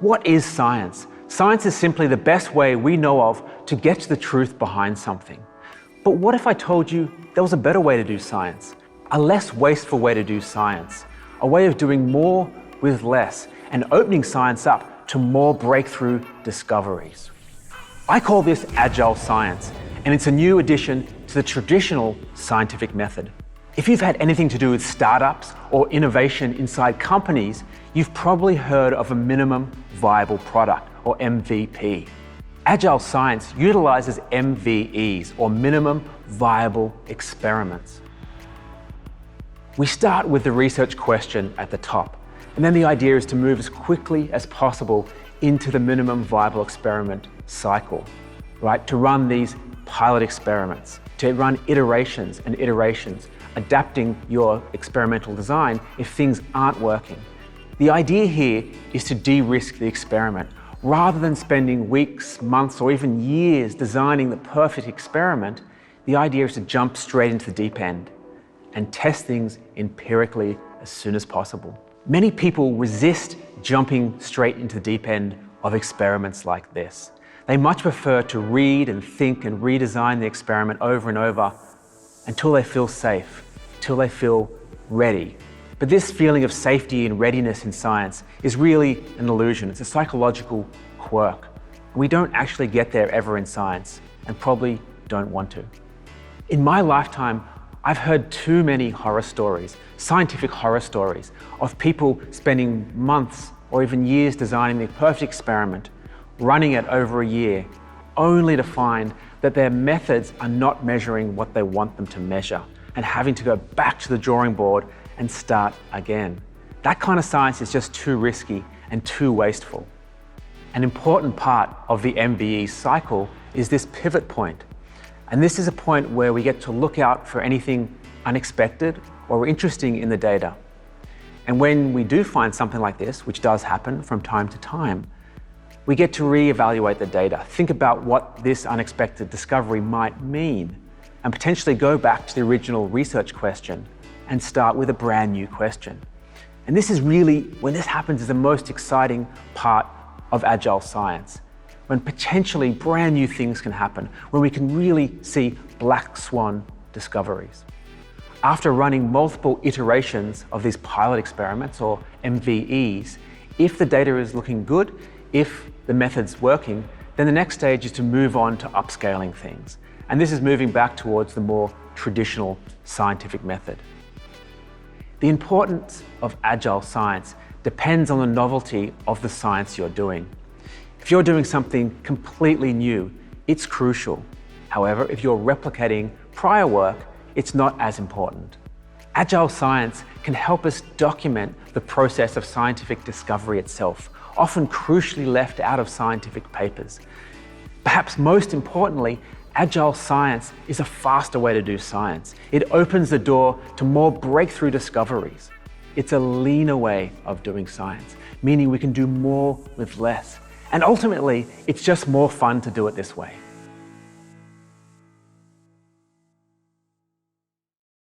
What is science? Science is simply the best way we know of to get to the truth behind something. But what if I told you there was a better way to do science? A less wasteful way to do science? A way of doing more with less and opening science up to more breakthrough discoveries. I call this Agile Science, and it's a new addition to the traditional scientific method. If you've had anything to do with startups or innovation inside companies, you've probably heard of a minimum viable product, or MVP. Agile Science utilizes MVEs, or minimum viable experiments. We start with the research question at the top, and then the idea is to move as quickly as possible into the minimum viable experiment cycle, right? To run these pilot experiments, to run iterations and iterations, adapting your experimental design if things aren't working. The idea here is to de-risk the experiment. Rather than spending weeks, months, or even years designing the perfect experiment, the idea is to jump straight into the deep end and test things empirically as soon as possible. Many people resist jumping straight into the deep end of experiments like this. They much prefer to read and think and redesign the experiment over and over until they feel safe, till they feel ready. But this feeling of safety and readiness in science is really an illusion. It's a psychological quirk. We don't actually get there ever in science, and probably don't want to. In my lifetime, I've heard too many horror stories, scientific horror stories, of people spending months or even years designing the perfect experiment, running it over a year, only to find that their methods are not measuring what they want them to measure, and having to go back to the drawing board and start again. That kind of science is just too risky and too wasteful. An important part of the MVE cycle is this pivot point. And this is a point where we get to look out for anything unexpected or interesting in the data. And when we do find something like this, which does happen from time to time, we get to reevaluate the data, think about what this unexpected discovery might mean, and potentially go back to the original research question and start with a brand new question. And this is really, when this happens, is the most exciting part of Agile Science, when potentially brand new things can happen, when we can really see black swan discoveries. After running multiple iterations of these pilot experiments, or MVEs, if the data is looking good, if the method's working, then the next stage is to move on to upscaling things. And this is moving back towards the more traditional scientific method. The importance of Agile Science depends on the novelty of the science you're doing. If you're doing something completely new, it's crucial. However, if you're replicating prior work, it's not as important. Agile Science can help us document the process of scientific discovery itself, often crucially left out of scientific papers. Perhaps most importantly, Agile Science is a faster way to do science. It opens the door to more breakthrough discoveries. It's a leaner way of doing science, meaning we can do more with less. And ultimately, it's just more fun to do it this way.